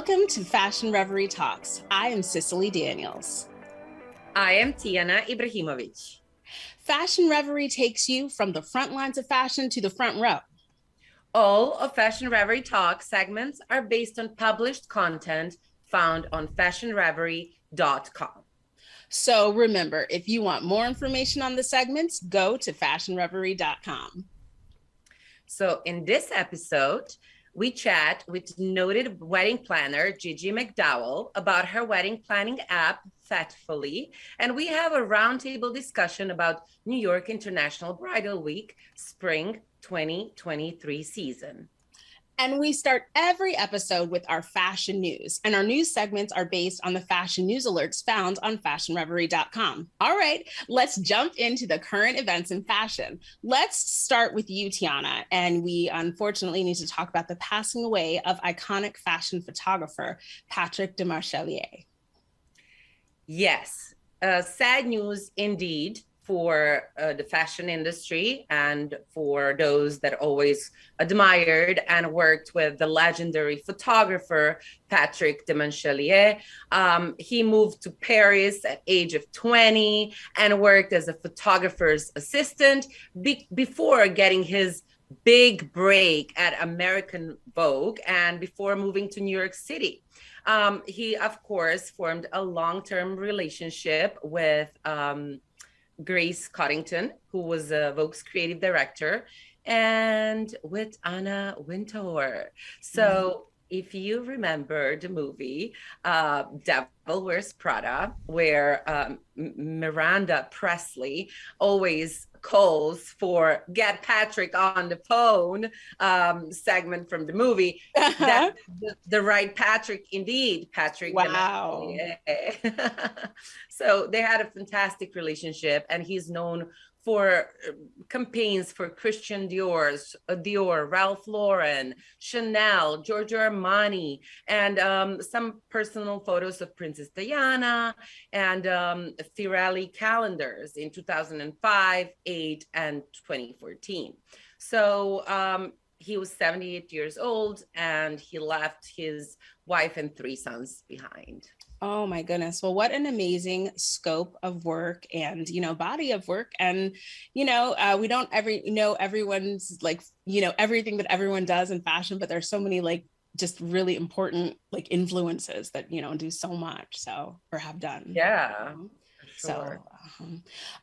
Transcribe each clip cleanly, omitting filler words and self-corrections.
Welcome to Fashion Reverie Talks. I am Cicily Daniels. I am Tijana Ibrahimovic. Fashion Reverie takes you from the front lines of fashion to the front row. All of Fashion Reverie Talks segments are based on published content found on fashionreverie.com. So remember, if you want more information on the segments, go to fashionreverie.com. So in this episode, we chat with noted wedding planner Gigi McDowell about her wedding planning app, Fetefully, and we have a roundtable discussion about New York International Bridal Week, Spring 2023 season. And we start every episode with our fashion news. And our news segments are based on the fashion news alerts found on fashionreverie.com. All right, let's jump into the current events in fashion. Let's start with you, Tijana. And we unfortunately need to talk about the passing away of iconic fashion photographer, Patrick de Marchelier. Yes, sad news indeed for the fashion industry and for those that always admired and worked with the legendary photographer Patrick de Marchelier. He moved to Paris at age of 20 and worked as a photographer's assistant before getting his big break at American Vogue and before moving to New York City. He, of course, formed a long-term relationship with Grace Coddington, who was Vogue's creative director, and with Anna Wintour. So if you remember the movie Devil Wears Prada, where Miranda Presley always calls for get Patrick on the phone segment from the movie, that's the right Patrick indeed, Patrick. Wow. So they had a fantastic relationship, and he's known for campaigns for Christian Dior, Ralph Lauren, Chanel, Giorgio Armani, and some personal photos of Princess Diana and Firelli calendars in 2005, 8, and 2014. So he was 78 years old, and he left his wife and 3 sons behind. Oh my goodness. Well, what an amazing scope of work and, body of work. And, we don't know everyone's everything that everyone does in fashion, but there's so many just really important influences that, do so much. So, or have done. Yeah. Sure.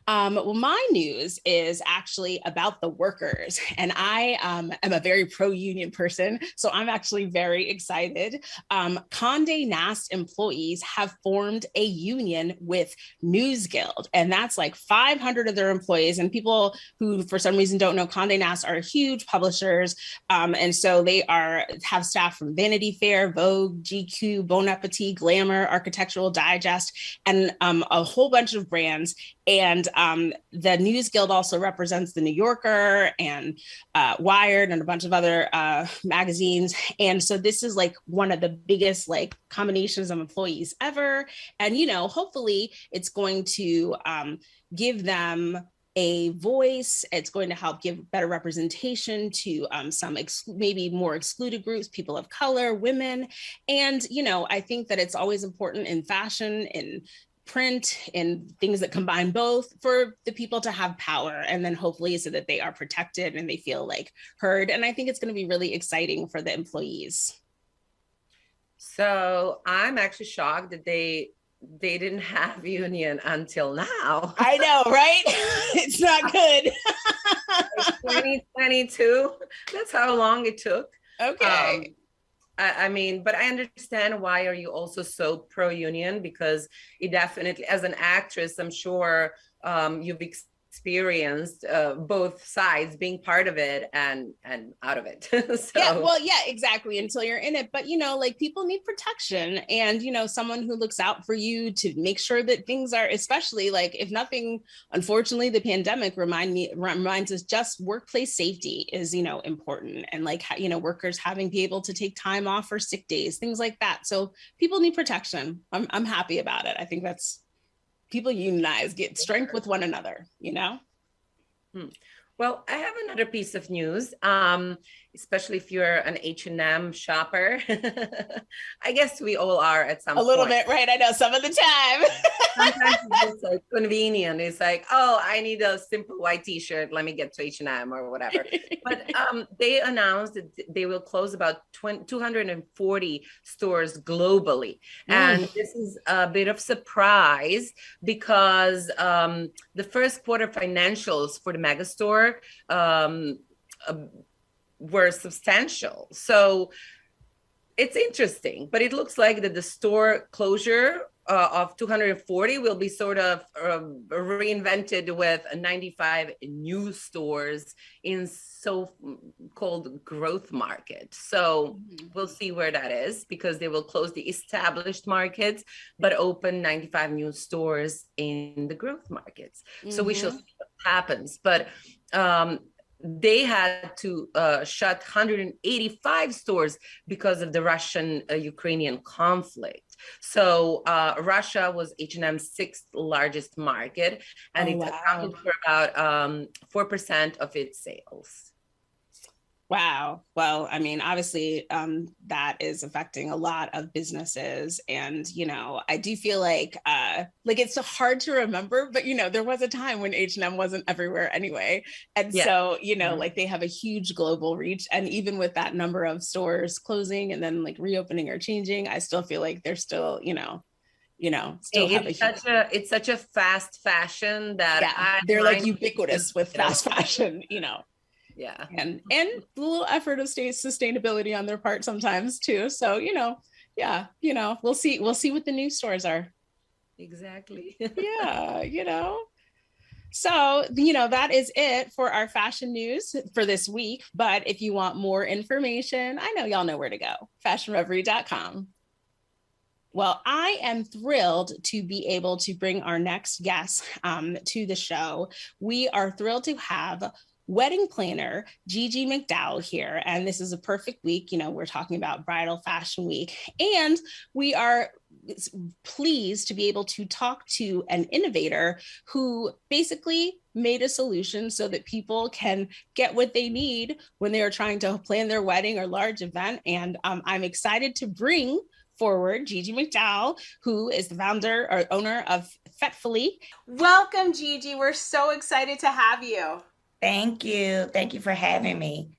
Well, my news is actually about the workers, and I am a very pro-union person, so I'm actually very excited. Condé Nast employees have formed a union with News Guild, and that's 500 of their employees. And people who, for some reason, don't know, Condé Nast are huge publishers, and so they have staff from Vanity Fair, Vogue, GQ, Bon Appetit, Glamour, Architectural Digest, and a whole bunch of brands. And the News Guild also represents the New Yorker and Wired and a bunch of other magazines. And so this is one of the biggest combinations of employees ever. And, hopefully it's going to give them a voice. It's going to help give better representation to some maybe more excluded groups, people of color, women. And, I think that it's always important in fashion, in print, and things that combine both, for the people to have power, and then hopefully so that they are protected and they feel heard. And I think it's going to be really exciting for the employees. So I'm actually shocked that they didn't have union until now. I know, right? It's not good. 2022, that's how long it took. Okay. But I understand why are you also so pro-union, because it definitely, as an actress, I'm sure you've experienced both sides, being part of it and out of it. Yeah, exactly, until you're in it. But people need protection, and someone who looks out for you to make sure that things are, especially if nothing, unfortunately the pandemic reminds us, just workplace safety is important, and workers be able to take time off for sick days, things like that. So people need protection. I'm happy about it. I think that's, people unionize, get strength with one another, Well, I have another piece of news. especially if you're an H&M shopper. I guess we all are at some A little point. bit, right? I know, some of the time. Sometimes it's just like convenient. It's like, oh, I need a simple white t-shirt. Let me get to H&M or whatever. But they announced that they will close about 240 stores globally. And this is a bit of surprise because the first quarter financials for the megastore were substantial. So it's interesting, but it looks like that the store closure of 240 will be sort of reinvented with 95 new stores in so-called growth market. So we'll see where that is, because they will close the established markets, but open 95 new stores in the growth markets. So we shall see what happens. But they had to shut 185 stores because of the Russian-Ukrainian conflict. So Russia was H&M's sixth largest market, and it accounted for about 4% of its sales. Wow. Well, I mean, obviously, that is affecting a lot of businesses. And, you know, I do feel like it's so hard to remember, but, you know, there was a time when H&M wasn't everywhere anyway. And so, you know, like they have a huge global reach. And even with that number of stores closing and then like reopening or changing, I still feel like they're still, still have it's such a fast fashion that they're like ubiquitous with fast fashion, you know. Yeah. And a little effort of sustainability on their part sometimes too. So, we'll see what the new stores are. Exactly. Yeah. So, that is it for our fashion news for this week. But if you want more information, I know y'all know where to go. fashionreverie.com. Well, I am thrilled to be able to bring our next guest to the show. We are thrilled to have wedding planner Gigi McDowell here. And this is a perfect week. You know, we're talking about Bridal Fashion Week. And we are pleased to be able to talk to an innovator who basically made a solution so that people can get what they need when they are trying to plan their wedding or large event. And I'm excited to bring forward Gigi McDowell, who is the founder or owner of Fetefully. Welcome, Gigi. We're so excited to have you. Thank you. Thank you for having me.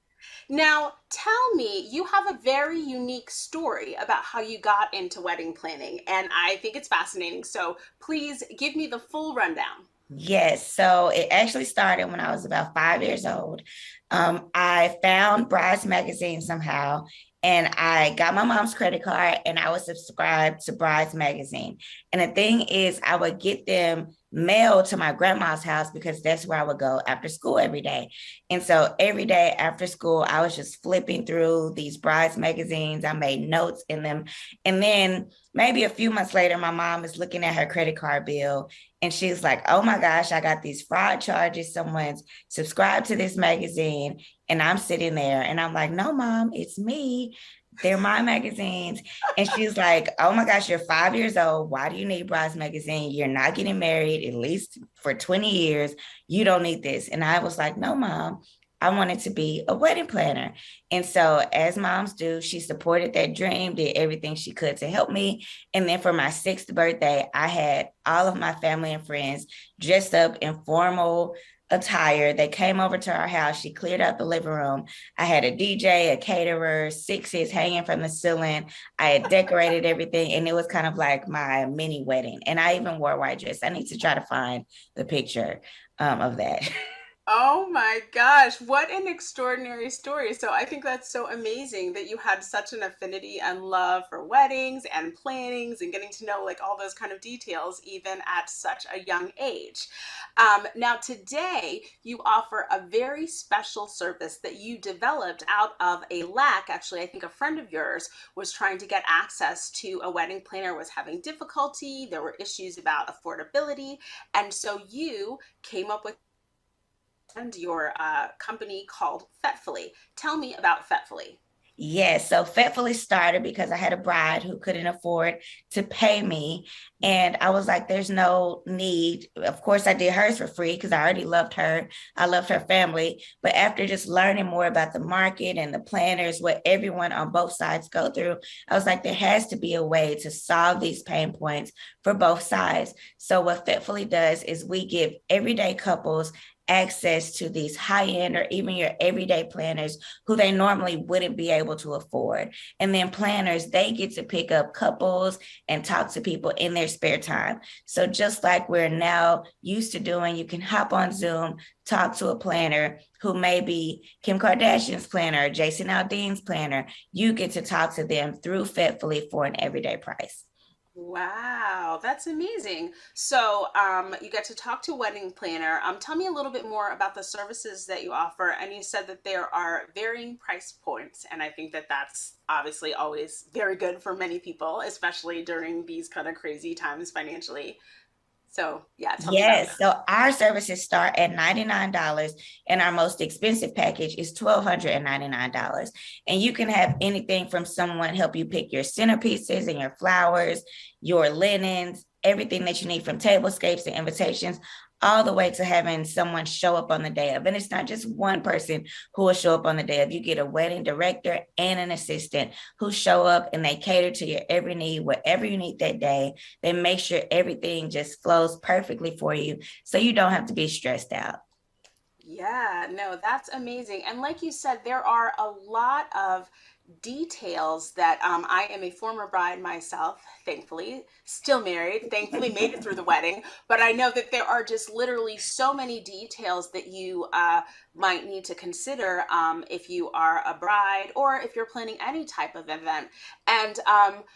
Now, tell me, you have a very unique story about how you got into wedding planning, and I think it's fascinating. So please give me the full rundown. Yes. So it actually started when I was about 5 years old. I found Brides Magazine somehow, and I got my mom's credit card and I was subscribed to Brides Magazine. And the thing is, I would get them mailed to my grandma's house because that's where I would go after school every day. And so every day after school, I was just flipping through these Brides magazines. I made notes in them. And then maybe a few months later, my mom is looking at her credit card bill and she's like, oh my gosh, I got these fraud charges. Someone's subscribed to this magazine. And I'm sitting there and I'm like, no, Mom, it's me. They're my magazines. And she's like, oh my gosh, you're 5 years old. Why do you need Brides Magazine? You're not getting married, at least for 20 years. You don't need this. And I was like, no, Mom, I wanted to be a wedding planner. And so as moms do, she supported that dream, did everything she could to help me. And then for my 6th birthday, I had all of my family and friends dressed up in formal attire. They came over to our house. She cleared out the living room. I had a DJ, a caterer, 6s hanging from the ceiling. I had decorated everything, and it was kind of like my mini wedding. And I even wore a white dress. I need to try to find the picture of that. Oh my gosh, what an extraordinary story. So I think that's so amazing that you had such an affinity and love for weddings and plannings and getting to know like all those kind of details even at such a young age. Now today you offer a very special service that you developed out of a lack. Actually, I think a friend of yours was trying to get access to a wedding planner, was having difficulty. There were issues about affordability. And so you came up with your company called Fetefully. Tell me about Fetefully. Yes, so Fetefully started because I had a bride who couldn't afford to pay me. And I was like, there's no need. Of course, I did hers for free because I already loved her. I loved her family. But after just learning more about the market and the planners, what everyone on both sides go through, I was like, there has to be a way to solve these pain points for both sides. So what Fitfully does is we give everyday couples access to these high-end or even your everyday planners who they normally wouldn't be able to afford. And then planners, they get to pick up couples and talk to people in their spare time. So just like we're now used to doing, you can hop on Zoom, talk to a planner who may be Kim Kardashian's planner or Jason Aldean's planner. You get to talk to them through Fitfully for an everyday price. Wow, that's amazing. So, you get to talk to a wedding planner. Tell me a little bit more about the services that you offer. And you said that there are varying price points, and I think that that's obviously always very good for many people, especially during these kind of crazy times financially. So, yeah, tell me about Yes. that. So our services start at $99 and our most expensive package is $1,299. And you can have anything from someone help you pick your centerpieces and your flowers, your linens, everything that you need from tablescapes and invitations, all the way to having someone show up on the day of. And it's not just one person who will show up on the day of. You get a wedding director and an assistant who show up and they cater to your every need, whatever you need that day. They make sure everything just flows perfectly for you so you don't have to be stressed out. Yeah, no, that's amazing. And like you said, there are a lot of details that I am a former bride myself, thankfully, still married, thankfully made it through the wedding. But I know that there are just literally so many details that you might need to consider if you are a bride or if you're planning any type of event. And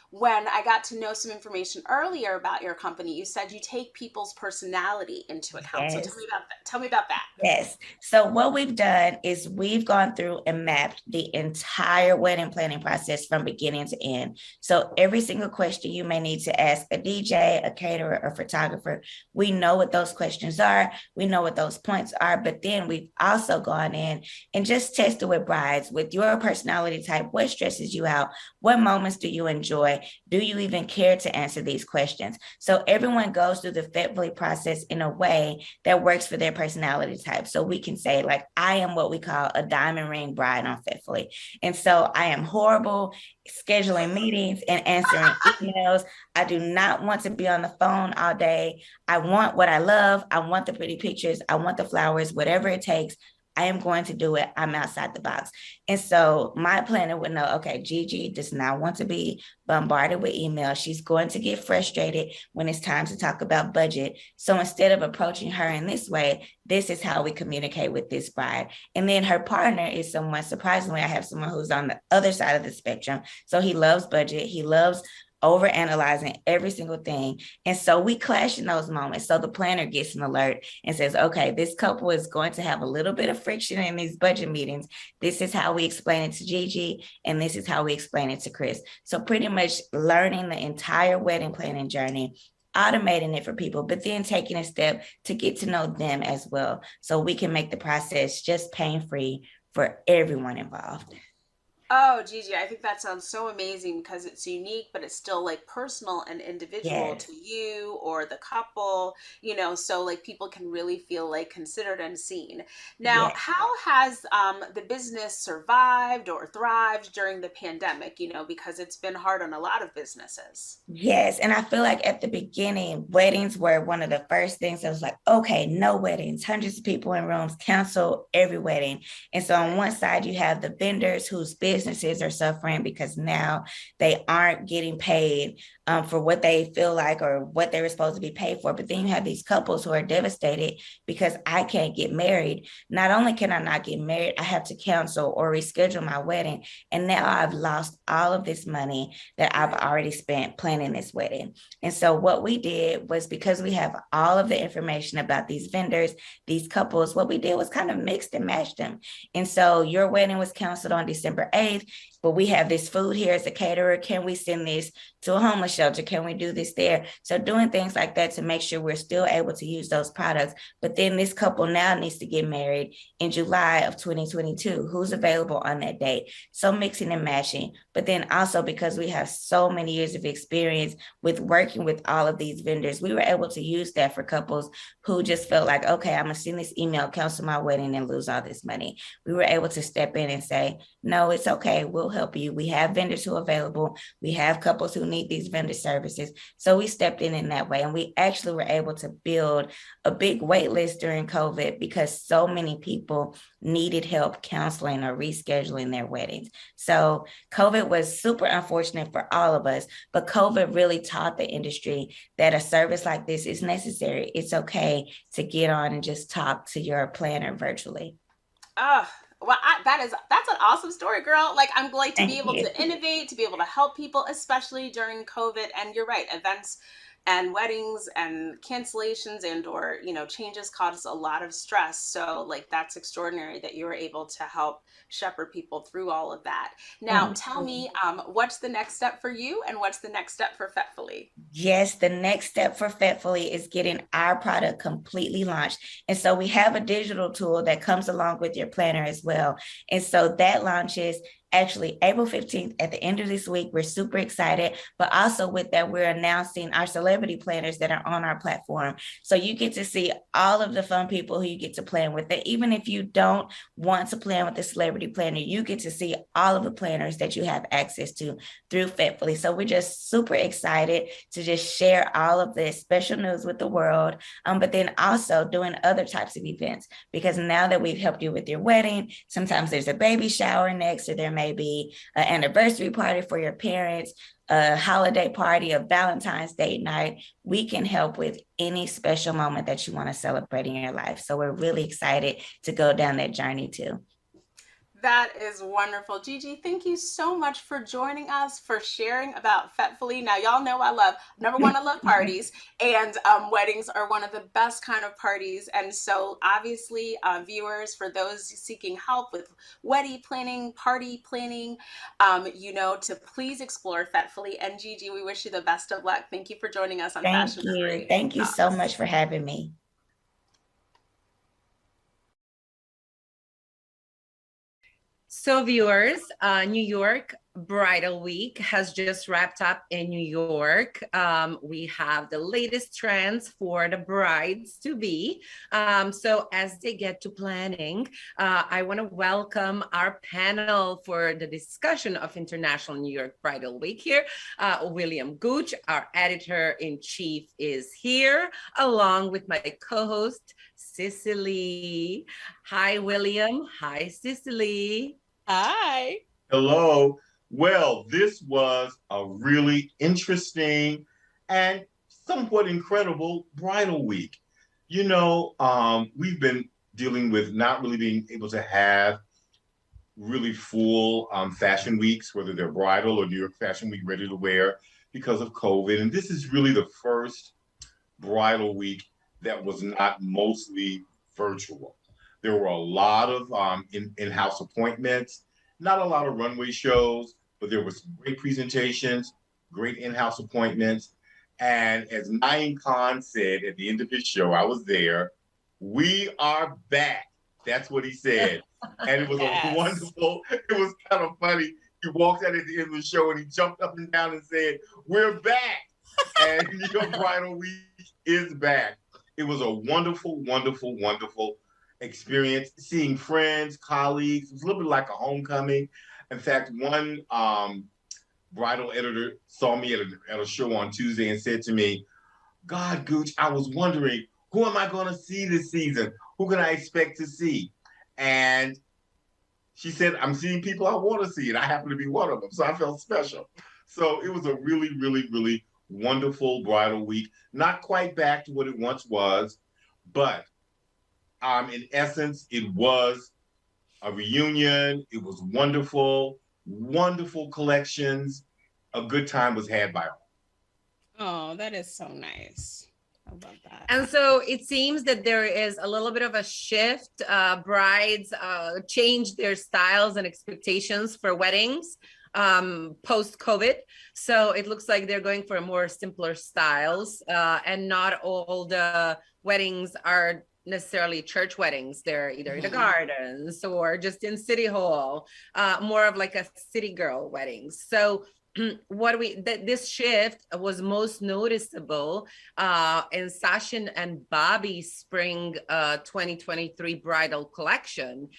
when I got to know some information earlier about your company, you said you take people's personality into account. So tell Yes. me about that. Tell me about that. Yes. So what we've done is we've gone through and mapped the entire wedding planning process from beginning to end. So every single question you may need to ask a DJ, a caterer, or photographer, we know what those questions are. We know what those points are. But then we've also gone in and just tested with brides with your personality type. What stresses you out? What moments do you enjoy? Do you even care to answer these questions? So everyone goes through the Fitfully process in a way that works for their personality type. So we can say, like, I am what we call a diamond ring bride on Fitfully. And so I am horrible scheduling meetings and answering emails. I do not want to be on the phone all day. I want what I love. I want the pretty pictures. I want the flowers, whatever it takes. I am going to do it. I'm outside the box. And so my planner would know, okay, Gigi does not want to be bombarded with emails. She's going to get frustrated when it's time to talk about budget. So instead of approaching her in this way, this is how we communicate with this bride. And then her partner is someone, surprisingly, I have someone who's on the other side of the spectrum. So he loves budget. He loves over analyzing every single thing. And so we clash in those moments. So the planner gets an alert and says, okay, this couple is going to have a little bit of friction in these budget meetings. This is how we explain it to Gigi, and this is how we explain it to Chris. So pretty much learning the entire wedding planning journey, automating it for people, but then taking a step to get to know them as well. So we can make the process just pain-free for everyone involved. Oh, Gigi, I think that sounds so amazing because it's unique, but it's still like personal and individual Yes. to you or the couple, so like people can really feel like considered and seen. Now, Yes. how has the business survived or thrived during the pandemic, because it's been hard on a lot of businesses? Yes. And I feel like at the beginning, weddings were one of the first things that was like, okay, no weddings, hundreds of people in rooms, cancel every wedding. And so on one side, you have the vendors whose businesses are suffering because now they aren't getting paid for what they feel like or what they were supposed to be paid for. But then you have these couples who are devastated because I can't get married. Not only can I not get married, I have to cancel or reschedule my wedding. And now I've lost all of this money that I've already spent planning this wedding. And so what we did was, because we have all of the information about these vendors, these couples, what we did was kind of mixed and matched them. And so your wedding was canceled on December 8th. but we have this food here as a caterer. Can we send this to a homeless shelter? Can we do this there? So doing things like that to make sure we're still able to use those products. But then this couple now needs to get married in July of 2022. Who's available on that date? So mixing and matching. But then also because we have so many years of experience with working with all of these vendors, we were able to use that for couples who just felt like, okay, I'm gonna send this email, cancel my wedding, and lose all this money. We were able to step in and say, no, it's okay. We'll help you. We have vendors who are available. We have couples who need these vendor services. So we stepped in that way. And we actually were able to build a big wait list during COVID because so many people needed help counseling or rescheduling their weddings. So COVID was super unfortunate for all of us, but COVID really taught the industry that a service like this is necessary. It's okay to get on and just talk to your planner virtually. Well, that's an awesome story, girl. Like, I'm glad to be able Thank you. to innovate, to be able to help people, especially during COVID. And you're right, events and weddings and cancellations and or, changes cause a lot of stress. So like, that's extraordinary that you were able to help shepherd people through all of that. Now, tell me, what's the next step for you and what's the next step for Fetefully? Yes, the next step for Fetefully is getting our product completely launched. And so we have a digital tool that comes along with your planner as well. And so that launches actually April 15th at the end of this week. We're super excited, but also with that, we're announcing our celebrity planners that are on our platform. So you get to see all of the fun people who you get to plan with. That even if you don't want to plan with the celebrity planner, you get to see all of the planners that you have access to through Fetefully. So we're just super excited to just share all of this special news with the world, but then also doing other types of events, because now that we've helped you with your wedding, sometimes there's a baby shower next, or there may be an anniversary party for your parents, a holiday party, a Valentine's Day night. We can help with any special moment that you want to celebrate in your life. So we're really excited to go down that journey too. That is wonderful. Gigi, thank you so much for joining us, for sharing about Fetefully. Now, y'all know I love parties, and weddings are one of the best kind of parties. And so obviously, viewers, for those seeking help with wedding planning, party planning, to please explore Fetefully. And Gigi, we wish you the best of luck. Thank you for joining us on Fashion Reverie. Thank you so much for having me. So viewers, New York Bridal Week has just wrapped up in New York. We have the latest trends for the brides-to-be. So as they get to planning, I want to welcome our panel for the discussion of International New York Bridal Week here. William Gooch, our editor-in-chief, is here, along with my co-host, Cicily. Hi, William. Hi, Cicily. Hi. Hello. Well, this was a really interesting and somewhat incredible bridal week. We've been dealing with not really being able to have really full fashion weeks, whether they're bridal or New York Fashion Week ready to wear, because of COVID. And this is really the first bridal week that was not mostly virtual. There were a lot of in-house appointments, not a lot of runway shows, but there were some great presentations, great in-house appointments. And as Naeem Khan said at the end of his show, I was there, we are back. That's what he said. And it was a wonderful, it was kind of funny. He walked out at the end of the show and he jumped up and down and said, "We're back." And New York Bridal Week is back. It was a wonderful, wonderful, wonderful experience, seeing friends, colleagues. It was a little bit like a homecoming. In fact, one bridal editor saw me at a show on Tuesday and said to me, "God, Gooch, I was wondering, who am I going to see this season? Who can I expect to see?" And she said, "I'm seeing people I want to see," and I happen to be one of them. So I felt special. So it was a really, really, really wonderful bridal week. Not quite back to what it once was, but in essence, it was a reunion. It was wonderful, wonderful collections. A good time was had by all. Oh, that is so nice. I love that. And so it seems that there is a little bit of a shift. Brides change their styles and expectations for weddings post-COVID. So it looks like they're going for more simpler styles, and not all the weddings are necessarily church weddings. They're either in the gardens or just in City Hall, more of like a city girl weddings. So this shift was most noticeable in Sasha and Bobby's spring 2023 bridal collection,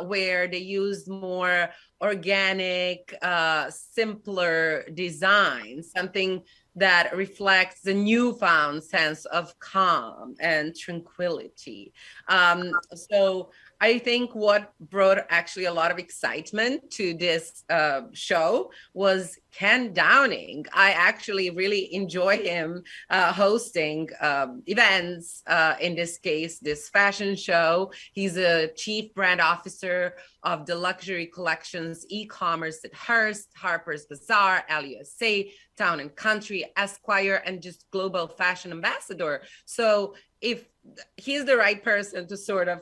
where they used more organic, simpler designs, something that reflects the newfound sense of calm and tranquility. So I think what brought actually a lot of excitement to this show was Ken Downing. I actually really enjoy him hosting events, in this case, this fashion show. He's a chief brand officer of the luxury collections e-commerce at Hearst, Harper's Bazaar, LUSA, Town and Country, Esquire, and just global fashion ambassador. So if he's the right person to sort of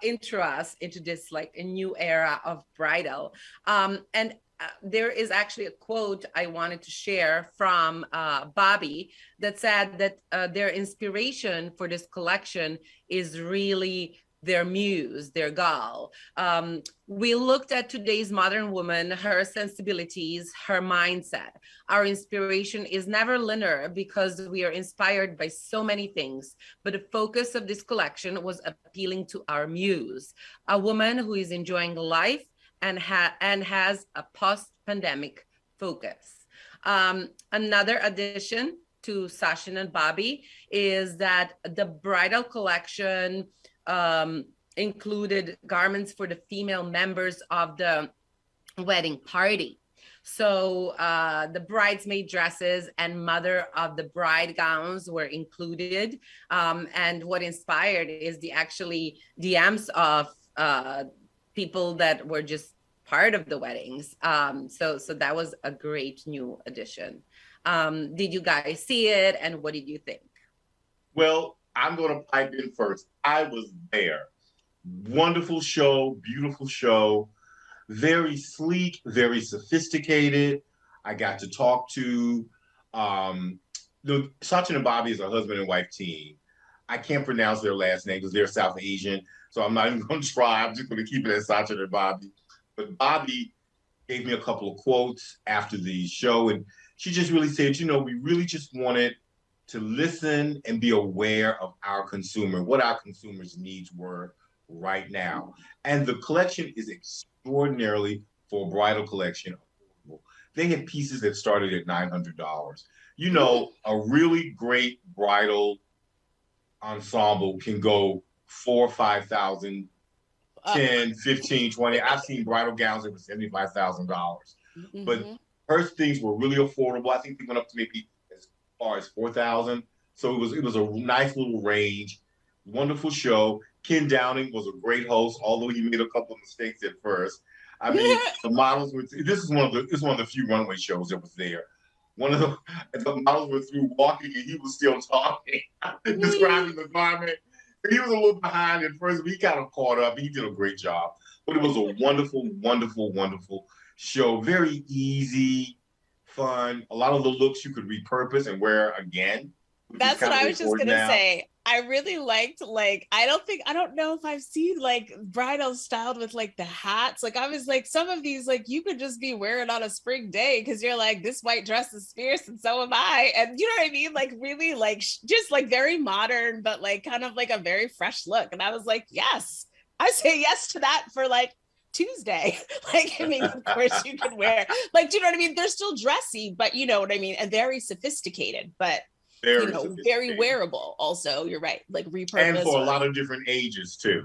intro us into this like a new era of bridal. And there is actually a quote I wanted to share from Bobby that said that their inspiration for this collection is really their muse, their gal. We looked at today's modern woman, her sensibilities, her mindset. Our inspiration is never linear because we are inspired by so many things, but the focus of this collection was appealing to our muse, a woman who is enjoying life and has a post-pandemic focus. Another addition to Sasha and Bobby is that the bridal collection included garments for the female members of the wedding party. So the bridesmaid dresses and mother of the bride gowns were included. And what inspired is the DMs of people that were just part of the weddings. So that was a great new addition. Did you guys see it, and what did you think? Well, I'm going to pipe in first. I was there. Wonderful show, beautiful show, very sleek, very sophisticated. I got to talk to Sachin and Bobby is a husband and wife team. I can't pronounce their last name because they're South Asian, so I'm not even going to try. I'm just going to keep it as Sachin and Bobby. But Bobby gave me a couple of quotes after the show, and she just really said, we really just wanted to listen and be aware of our consumer, what our consumers' needs were right now. And the collection is extraordinarily, for a bridal collection, affordable. They had pieces that started at $900. A really great bridal ensemble can go $4,000 or $5,000, 10, 15, 20. I've seen bridal gowns that were $75,000. But her things were really affordable. I think they went up to maybe far as 4,000. So it was a nice little range. Wonderful show. Ken Downing was a great host, although he made a couple of mistakes at first. I mean, the models were. This is one of the few runway shows that was there. One of the models were through walking, and he was still talking, describing the garment. He was a little behind at first, but he kind of caught up. He did a great job. But it was a wonderful, wonderful, wonderful show. Very easy, fun. A lot of the looks you could repurpose and wear again. That's what I was just gonna say. I really liked, I don't know if I've seen bridal styled with the hats. I was some of these you could just be wearing on a spring day because you're this white dress is fierce and so am I, and you know what I mean, really just very modern but kind of a very fresh look. And I was yes, I say yes to that for Tuesday. I mean, of course you could wear do you know what I mean, they're still dressy, but you know what I mean, and very sophisticated, but very wearable also. You're right, repurpose. And for a lot of different ages too.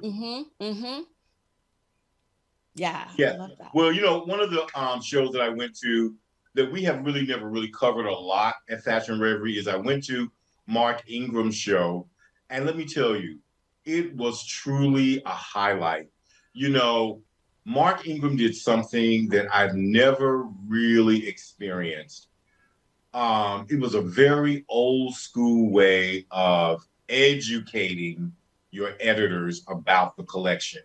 Yeah. I love that. Well, one of the shows that I went to that we have really never really covered a lot at Fashion Reverie is I went to Mark Ingram's show. And let me tell you, it was truly a highlight. Mark Ingram did something that I've never really experienced. It was a very old school way of educating your editors about the collection.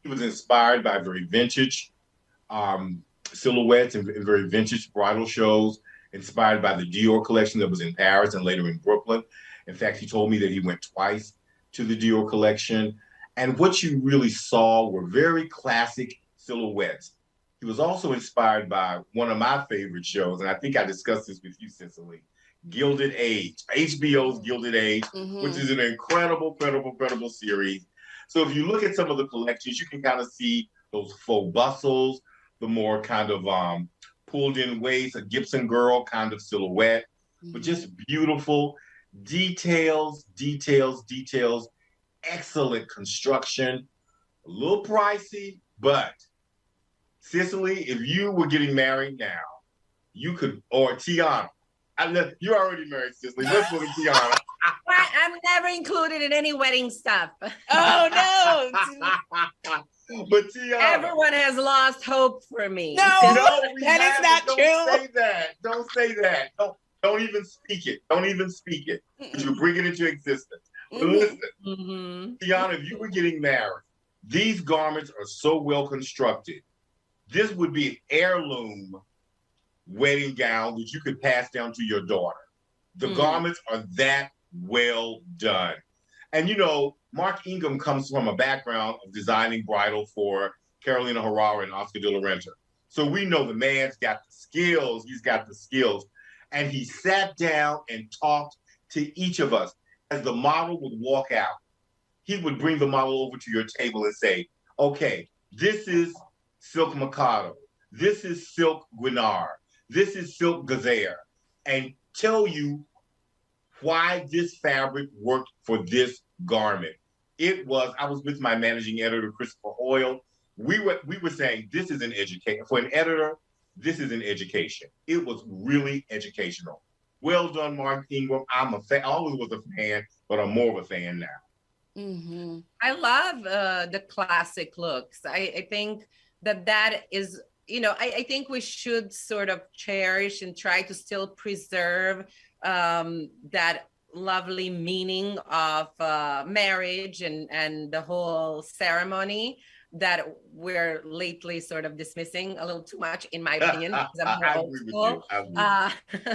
It was inspired by very vintage silhouettes and very vintage bridal shows, inspired by the Dior collection that was in Paris and later in Brooklyn. In fact, he told me that he went twice to the Dior collection. And what you really saw were very classic silhouettes. He was also inspired by one of my favorite shows, and I think I discussed this with you, Cicely, Gilded Age, HBO's Gilded Age, which is an incredible series. So if you look at some of the collections, you can kind of see those faux bustles, the more kind of pulled in waist, a Gibson girl kind of silhouette, but just beautiful details, excellent construction, a little pricey, but Cicely, if you were getting married now, you could, or Tijana, you're already married, Cicely. Let's look at Tijana. I'm never included in any wedding stuff. Oh no! But Tijana, everyone has lost hope for me. No, that is not true. Don't say that. Don't say that. Don't even speak it. Don't even speak it. You bring it into existence. But listen, Tijana, if you were getting married, these garments are so well constructed. This would be an heirloom wedding gown that you could pass down to your daughter. The garments are that well done. And you know, Mark Ingham comes from a background of designing bridal for Carolina Herrera and Oscar de la Renta. So we know the man's got the skills. He's got the skills. And he sat down and talked to each of us. As the model would walk out, he would bring the model over to your table and say, okay, this is silk Mikado. This is silk Guinar. This is silk Gazaire. And tell you why this fabric worked for this garment. I was with my managing editor, Christopher Hoyle. We were saying, this is an education. For an editor, this is an education. It was really educational. Well done, Mark Ingram. I'm a fan. I always was a fan, but I'm more of a fan now. I love the classic looks. I think that is, you know, I think we should sort of cherish and try to still preserve that lovely meaning of marriage and the whole ceremony that we're lately sort of dismissing a little too much, in my opinion, because I'm more old school.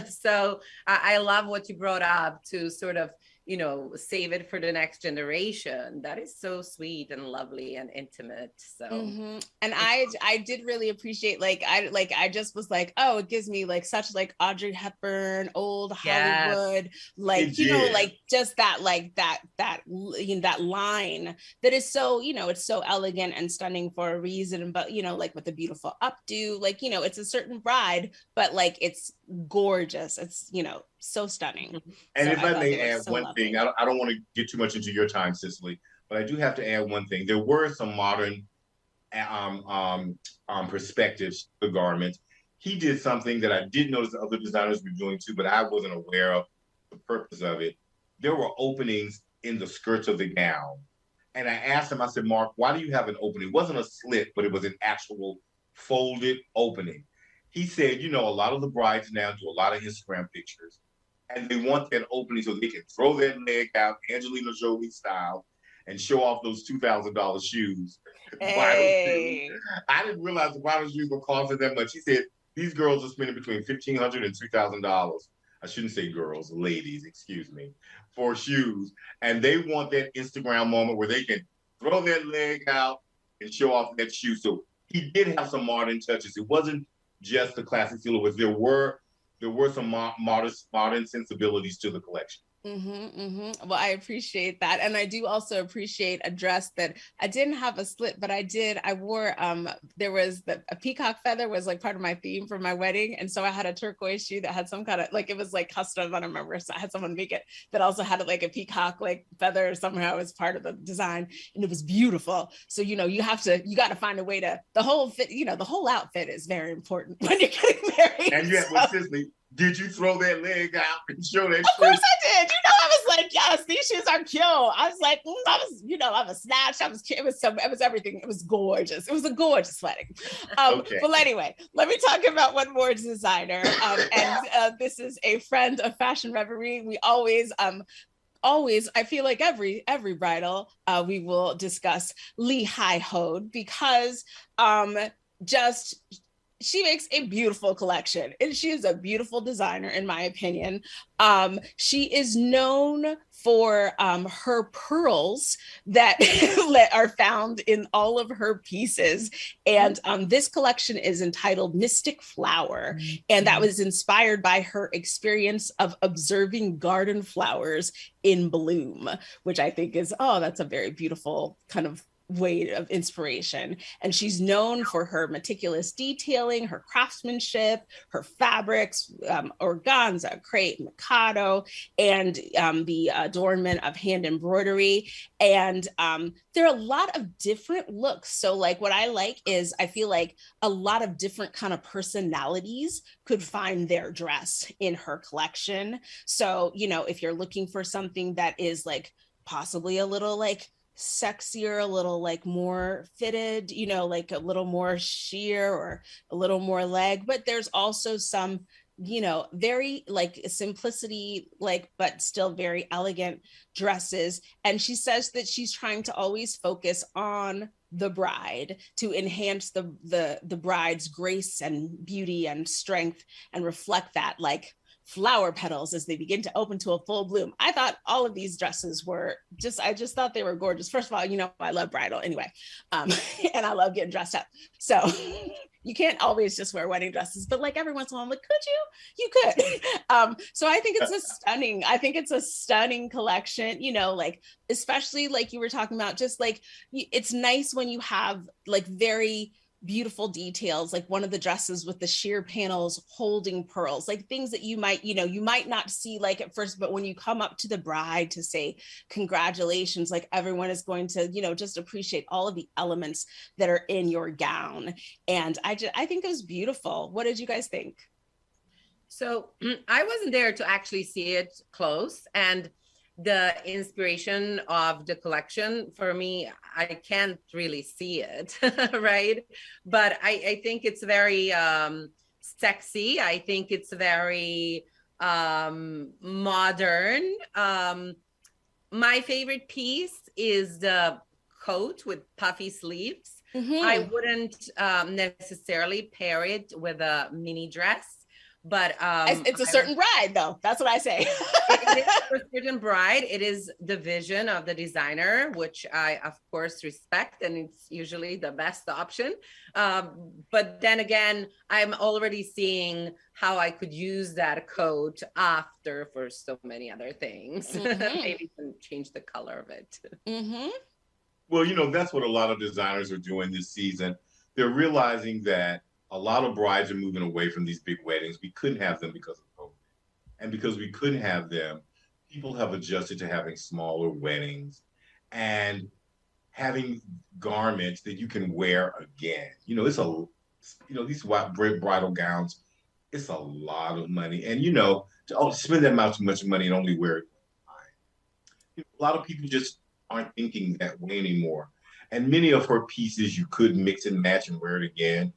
So I love what you brought up to sort of, you know, save it for the next generation. That is so sweet and lovely and intimate. So and I did really appreciate, I just was like, oh, it gives me like such like Audrey Hepburn, old Hollywood, like, you know, like just that, like that you know, that line that is so, you know, it's so elegant and stunning for a reason, but you know, like with the beautiful updo, like, you know, it's a certain bride, but like it's gorgeous. It's, you know, so stunning. And so if I may add so one thing, I don't want to get too much into your time, Cicely, but I do have to add one thing. There were some modern perspectives to the garments. He did something that I did notice other designers were doing too, but I wasn't aware of the purpose of it. There were openings in the skirts of the gown. And I asked him, I said, Mark, why do you have an opening? It wasn't a slit, but it was an actual folded opening. He said, you know, a lot of the brides now do a lot of Instagram pictures, and they want that opening so they can throw that leg out, Angelina Jolie style, and show off those $2,000 shoes. Hey. I didn't realize the bridal shoes were costing that much. He said, these girls are spending between $1,500 and $2,000. I shouldn't say girls, ladies, excuse me, for shoes. And they want that Instagram moment where they can throw that leg out and show off that shoe. So he did have some modern touches. It wasn't just the classic silhouettes. There were some modern sensibilities to the collection. Well, I appreciate that. And I do also appreciate a dress that I didn't have a slit, but I wore, there was a peacock feather was like part of my theme for my wedding. And so I had a turquoise shoe that had some kind of, like, it was like custom, I don't remember. So I had someone make it that also had like a peacock like feather somehow as part of the design. And it was beautiful. So, you know, you got to find a way to, the whole fit, you know, the whole outfit is very important when you're getting married. And you have, Cicely, did you throw that leg out and show that? Of course I did. You know, I was like, yes, these shoes are cute. I was like, I'm a snatch. It was everything. It was gorgeous. It was a gorgeous wedding. Okay. But anyway, let me talk about one more designer. And this is a friend of Fashion Reverie. We always, I feel like every bridal, we will discuss Lehigh Hode because she makes a beautiful collection and she is a beautiful designer in my opinion. She is known for her pearls that are found in all of her pieces. And this collection is entitled Mystic Flower. And that was inspired by her experience of observing garden flowers in bloom, which I think is, that's a very beautiful kind of way of inspiration. And she's known for her meticulous detailing, her craftsmanship, her fabrics, organza, crepe, mikado, and the adornment of hand embroidery. And there are a lot of different looks. So like what I like is I feel like a lot of different kind of personalities could find their dress in her collection. So, if you're looking for something that is like possibly a little like sexier, a little like more fitted, like a little more sheer or a little more leg, but there's also some, very like simplicity, like, but still very elegant dresses. And she says that she's trying to always focus on the bride to enhance the bride's grace and beauty and strength and reflect that like flower petals as they begin to open to a full bloom. I thought all of these dresses were I just thought they were gorgeous. First of all, I love bridal anyway. And I love getting dressed up. So you can't always just wear wedding dresses, but like every once in a while, I'm like, could you? You could. So I think it's a stunning collection, like, especially like you were talking about, just like, it's nice when you have like very beautiful details, like one of the dresses with the sheer panels holding pearls, like things that you might not see like at first, but when you come up to the bride to say congratulations, like everyone is going to, just appreciate all of the elements that are in your gown. And I think it was beautiful. What did you guys think? So I wasn't there to actually see it close, and the inspiration of the collection for me, I can't really see it, right? But I think it's very sexy. I think it's very modern. My favorite piece is the coat with puffy sleeves. Mm-hmm. I wouldn't necessarily pair it with a mini dress. But it's a certain bride, though. That's what I say. It is a certain bride. It is the vision of the designer, which I, of course, respect, and it's usually the best option. But then again, I'm already seeing how I could use that coat after for so many other things. Mm-hmm. Maybe even change the color of it. Mm-hmm. Well, that's what a lot of designers are doing this season. They're realizing that a lot of brides are moving away from these big weddings. We couldn't have them because of COVID. And because we couldn't have them, people have adjusted to having smaller weddings and having garments that you can wear again. These bridal gowns, it's a lot of money. And, to spend that much money and only wear it one time. A lot of people just aren't thinking that way anymore. And many of her pieces, you could mix and match and wear it again.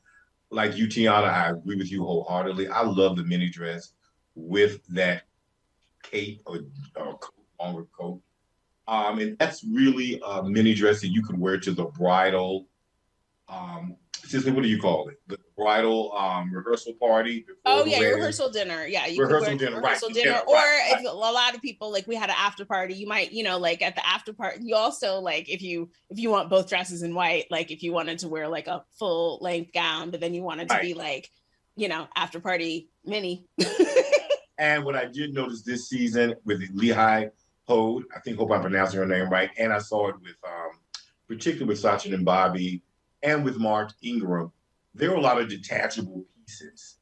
Like you, Tijana, I agree with you wholeheartedly. I love the mini dress with that cape or longer coat. And that's really a mini dress that you could wear to the bridal, Cicely, what do you call it? The bridal rehearsal party? Rehearsal dinner. Yeah, you rehearsal dinner, rehearsal right. dinner. Yeah, or right. If a lot of people, like we had an after party, you might, like at the after party, you also like, if you want both dresses in white, like if you wanted to wear like a full length gown, but then you wanted to be like, after party mini. And what I did notice this season with Lehigh Hode, hope I'm pronouncing her name right, and I saw it with, particularly with Sacha and Bobby, and with Mark Ingram, there were a lot of detachable pieces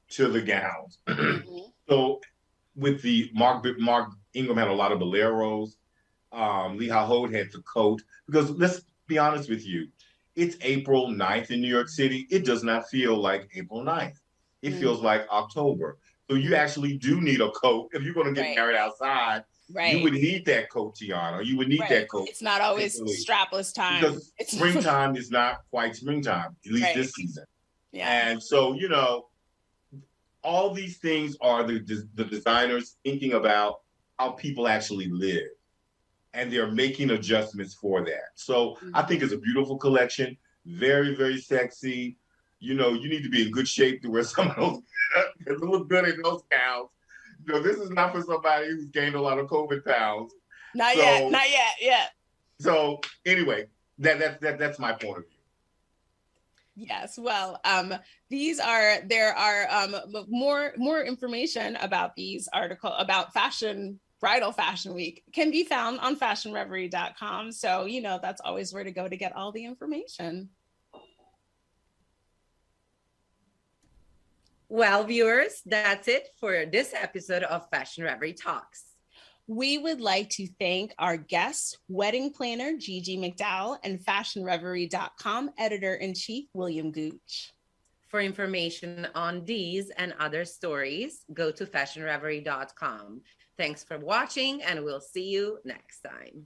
to the gowns. Mm-hmm. So with the Mark Ingram had a lot of boleros. Lehigh Hode had the coat, because let's be honest with you, it's April 9th in New York City. It does not feel like April 9th. It feels like October. So you actually do need a coat if you're going to get married outside. Right. You would need that coat, Tijana. You would need that coat. It's not always strapless time. Because springtime is not quite springtime, at least this season. Yeah. And so, you know, all these things are the designers thinking about how people actually live. And they're making adjustments for that. So I think it's a beautiful collection. Very, very sexy. You know, you need to be in good shape to wear some of those to look good in those gowns. You know, this is not for somebody who's gained a lot of COVID pounds. Not yet. Yeah. So anyway, that's my point of view. Yes. Well, there are more information about these about Bridal Fashion Week can be found on fashionreverie.com. So, you know, that's always where to go to get all the information. Well, viewers, that's it for this episode of Fashion Reverie Talks. We would like to thank our guests, wedding planner Gigi McDowell and fashionreverie.com editor-in-chief William Gooch. For information on these and other stories, go to fashionreverie.com. Thanks for watching, and we'll see you next time.